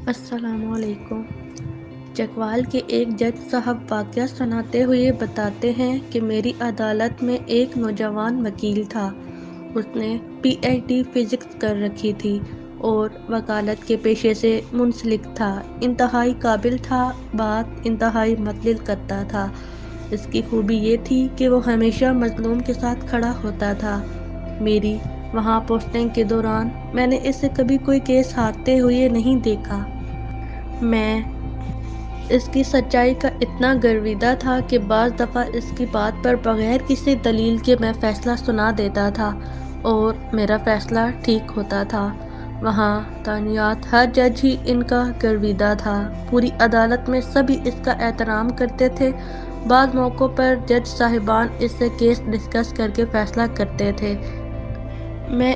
السلام علیکم۔ چکوال کے ایک جج صاحب واقعہ سناتے ہوئے بتاتے ہیں کہ میری عدالت میں ایک نوجوان وکیل تھا۔ اس نے پی ایچ ڈی فزکس کر رکھی تھی اور وکالت کے پیشے سے منسلک تھا۔ انتہائی قابل تھا، بات انتہائی مطلب کرتا تھا۔ اس کی خوبی یہ تھی کہ وہ ہمیشہ مظلوم کے ساتھ کھڑا ہوتا تھا۔ میری وہاں پوسٹنگ کے دوران میں نے اسے کبھی کوئی کیس ہارتے ہوئے نہیں دیکھا۔ میں اس کی سچائی کا اتنا گرویدہ تھا کہ بعض دفعہ اس کی بات پر بغیر کسی دلیل کے میں فیصلہ سنا دیتا تھا اور میرا فیصلہ ٹھیک ہوتا تھا۔ وہاں تعینات ہر جج ہی ان کا گرویدہ تھا۔ پوری عدالت میں سبھی اس کا احترام کرتے تھے۔ بعض موقعوں پر جج صاحبان اس سے کیس ڈسکس کر کے فیصلہ کرتے تھے۔ میں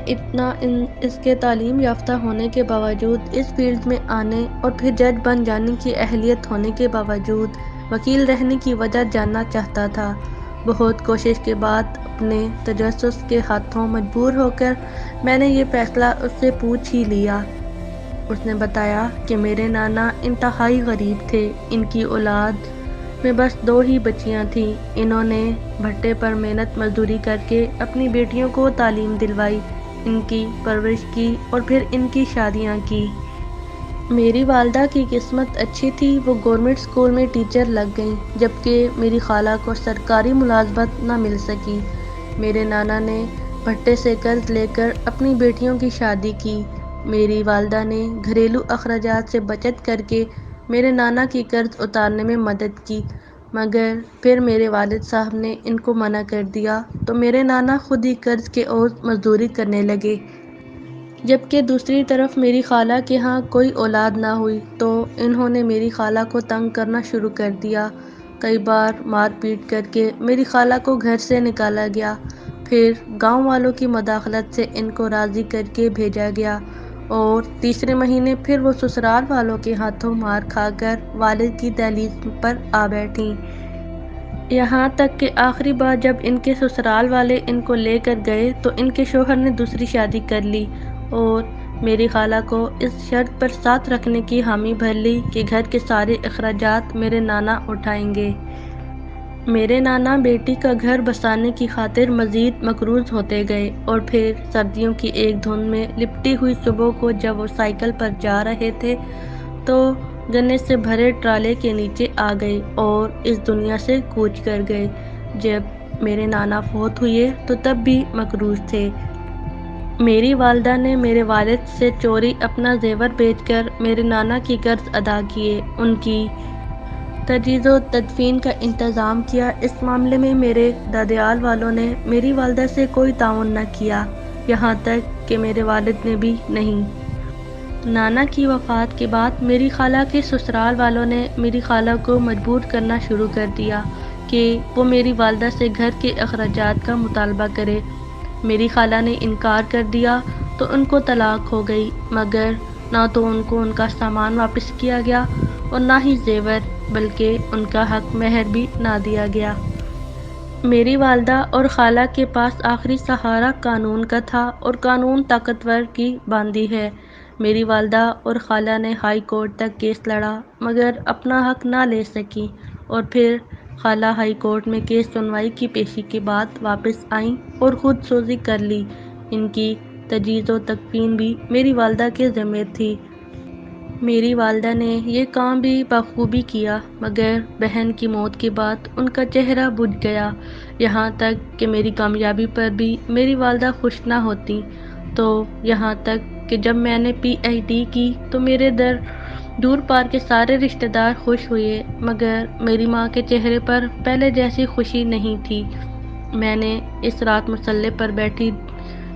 اس کے تعلیم یافتہ ہونے کے باوجود، اس فیلڈ میں آنے اور پھر جج بن جانے کی اہلیت ہونے کے باوجود وکیل رہنے کی وجہ جاننا چاہتا تھا۔ بہت کوشش کے بعد اپنے تجسس کے ہاتھوں مجبور ہو کر میں نے یہ فیصلہ اس سے پوچھ ہی لیا۔ اس نے بتایا کہ میرے نانا انتہائی غریب تھے۔ ان کی اولاد میں بس 2 ہی بچیاں تھیں۔ انہوں نے بھٹے پر محنت مزدوری کر کے اپنی بیٹیوں کو تعلیم دلوائی، ان کی پرورش کی اور پھر ان کی شادیاں کی۔ میری والدہ کی قسمت اچھی تھی، وہ گورنمنٹ اسکول میں ٹیچر لگ گئیں، جبکہ میری خالہ کو سرکاری ملازمت نہ مل سکی۔ میرے نانا نے بھٹے سے قرض لے کر اپنی بیٹیوں کی شادی کی۔ میری والدہ نے گھریلو اخراجات سے بچت کر کے میرے نانا کی قرض اتارنے میں مدد کی، مگر پھر میرے والد صاحب نے ان کو منع کر دیا تو میرے نانا خود ہی قرض کے عوض مزدوری کرنے لگے۔ جبکہ دوسری طرف میری خالہ کے ہاں کوئی اولاد نہ ہوئی تو انہوں نے میری خالہ کو تنگ کرنا شروع کر دیا۔ کئی بار مار پیٹ کر کے میری خالہ کو گھر سے نکالا گیا، پھر گاؤں والوں کی مداخلت سے ان کو راضی کر کے بھیجا گیا اور تیسرے مہینے پھر وہ سسرال والوں کے ہاتھوں مار کھا کر والد کی دہلیز پر آ بیٹھیں۔ یہاں تک کہ آخری بار جب ان کے سسرال والے ان کو لے کر گئے تو ان کے شوہر نے دوسری شادی کر لی اور میری خالہ کو اس شرط پر ساتھ رکھنے کی حامی بھر لی کہ گھر کے سارے اخراجات میرے نانا اٹھائیں گے۔ میرے نانا بیٹی کا گھر بسانے کی خاطر مزید مقروض ہوتے گئے اور پھر سردیوں کی ایک دھند میں لپٹی ہوئی صبح کو جب وہ سائیکل پر جا رہے تھے تو گنے سے بھرے ٹرالے کے نیچے آ گئے اور اس دنیا سے کوچ کر گئے۔ جب میرے نانا فوت ہوئے تو تب بھی مقروض تھے۔ میری والدہ نے میرے والد سے چوری اپنا زیور بیچ کر میرے نانا کی قرض ادا کیے، ان کی تجہیز و تدفین کا انتظام کیا۔ اس معاملے میں میرے دادیال والوں نے میری والدہ سے کوئی تعاون نہ کیا، یہاں تک کہ میرے والد نے بھی نہیں۔ نانا کی وفات کے بعد میری خالہ کے سسرال والوں نے میری خالہ کو مجبور کرنا شروع کر دیا کہ وہ میری والدہ سے گھر کے اخراجات کا مطالبہ کرے۔ میری خالہ نے انکار کر دیا تو ان کو طلاق ہو گئی، مگر نہ تو ان کو ان کا سامان واپس کیا گیا اور نہ ہی زیور، بلکہ ان کا حق مہر بھی نہ دیا گیا۔ میری والدہ اور خالہ کے پاس آخری سہارا قانون کا تھا اور قانون طاقتور کی باندھی ہے۔ میری والدہ اور خالہ نے ہائی کورٹ تک کیس لڑا مگر اپنا حق نہ لے سکیں اور پھر خالہ ہائی کورٹ میں کیس سنوائی کی پیشی کے بعد واپس آئیں اور خود سوزی کر لی۔ ان کی تجہیز و تکفین بھی میری والدہ کے ذمہ تھی۔ میری والدہ نے یہ کام بھی بخوبی کیا، مگر بہن کی موت کے بعد ان کا چہرہ بجھ گیا، یہاں تک کہ میری کامیابی پر بھی میری والدہ خوش نہ ہوتیں، تو یہاں تک کہ جب میں نے پی ایچ ڈی کی تو میرے دور پار کے سارے رشتہ دار خوش ہوئے، مگر میری ماں کے چہرے پر پہلے جیسی خوشی نہیں تھی۔ میں نے اس رات مصلے پر بیٹھی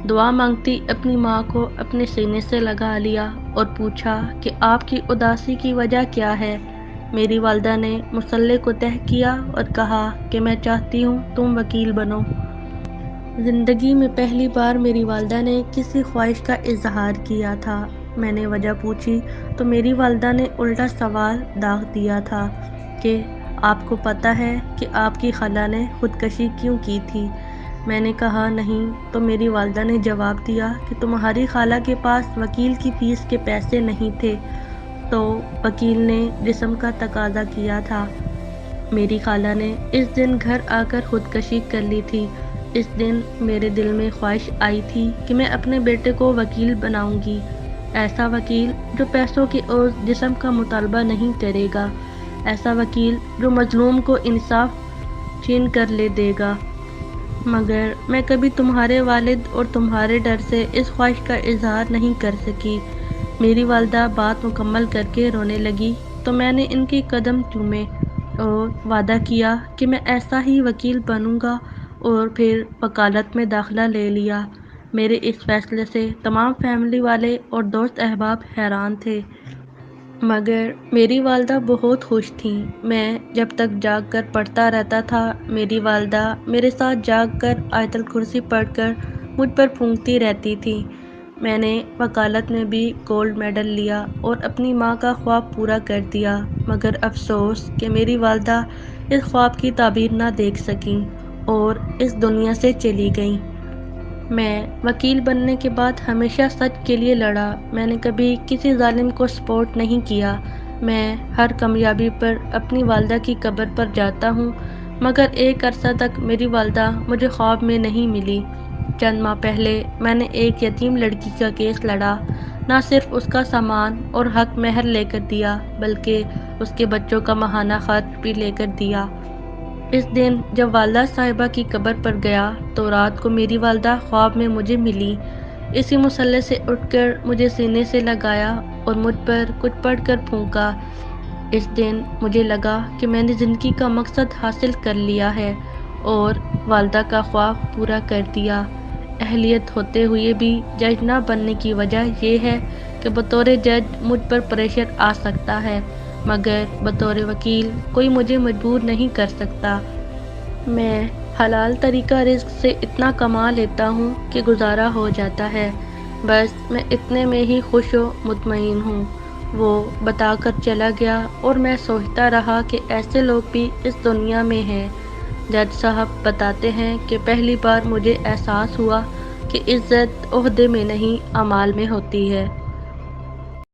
دعا مانگتی اپنی ماں کو اپنے سینے سے لگا لیا اور پوچھا کہ آپ کی اداسی کی وجہ کیا ہے؟ میری والدہ نے مصلے کو تہہ کیا اور کہا کہ میں چاہتی ہوں تم وکیل بنو۔ زندگی میں پہلی بار میری والدہ نے کسی خواہش کا اظہار کیا تھا۔ میں نے وجہ پوچھی تو میری والدہ نے الٹا سوال داغ دیا تھا کہ آپ کو پتہ ہے کہ آپ کی خالہ نے خودکشی کیوں کی تھی؟ میں نے کہا نہیں، تو میری والدہ نے جواب دیا کہ تمہاری خالہ کے پاس وکیل کی فیس کے پیسے نہیں تھے، تو وکیل نے جسم کا تقاضا کیا تھا۔ میری خالہ نے اس دن گھر آ کر خودکشی کر لی تھی۔ اس دن میرے دل میں خواہش آئی تھی کہ میں اپنے بیٹے کو وکیل بناؤں گی، ایسا وکیل جو پیسوں کی عوض جسم کا مطالبہ نہیں کرے گا، ایسا وکیل جو مظلوم کو انصاف چھین کر لے دے گا۔ مگر میں کبھی تمہارے والد اور تمہارے ڈر سے اس خواہش کا اظہار نہیں کر سکی۔ میری والدہ بات مکمل کر کے رونے لگی تو میں نے ان کے قدم چومے اور وعدہ کیا کہ میں ایسا ہی وکیل بنوں گا، اور پھر وکالت میں داخلہ لے لیا۔ میرے اس فیصلے سے تمام فیملی والے اور دوست احباب حیران تھے، مگر میری والدہ بہت خوش تھیں۔ میں جب تک جاگ کر پڑھتا رہتا تھا، میری والدہ میرے ساتھ جاگ کر آیت الکرسی پڑھ کر مجھ پر پھونکتی رہتی تھیں۔ میں نے وکالت میں بھی گولڈ میڈل لیا اور اپنی ماں کا خواب پورا کر دیا، مگر افسوس کہ میری والدہ اس خواب کی تعبیر نہ دیکھ سکیں اور اس دنیا سے چلی گئیں۔ میں وکیل بننے کے بعد ہمیشہ سچ کے لیے لڑا۔ میں نے کبھی کسی ظالم کو سپورٹ نہیں کیا۔ میں ہر کامیابی پر اپنی والدہ کی قبر پر جاتا ہوں، مگر ایک عرصہ تک میری والدہ مجھے خواب میں نہیں ملی۔ چند ماہ پہلے میں نے ایک یتیم لڑکی کا کیس لڑا، نہ صرف اس کا سامان اور حق مہر لے کر دیا بلکہ اس کے بچوں کا ماہانہ خرچ بھی لے کر دیا۔ اس دن جب والدہ صاحبہ کی قبر پر گیا تو رات کو میری والدہ خواب میں مجھے ملی۔ اسی مسئلے سے اٹھ کر مجھے سینے سے لگایا اور مجھ پر کچھ پڑھ کر پھونکا۔ اس دن مجھے لگا کہ میں نے زندگی کا مقصد حاصل کر لیا ہے اور والدہ کا خواب پورا کر دیا۔ اہلیت ہوتے ہوئے بھی جج نہ بننے کی وجہ یہ ہے کہ بطور جج مجھ پر پریشر آ سکتا ہے، مگر بطور وکیل کوئی مجھے مجبور نہیں کر سکتا۔ میں حلال طریقہ رزق سے اتنا کما لیتا ہوں کہ گزارا ہو جاتا ہے، بس میں اتنے میں ہی خوش و مطمئن ہوں۔ وہ بتا کر چلا گیا اور میں سوچتا رہا کہ ایسے لوگ بھی اس دنیا میں ہیں۔ جج صاحب بتاتے ہیں کہ پہلی بار مجھے احساس ہوا کہ عزت عہدے میں نہیں اعمال میں ہوتی ہے۔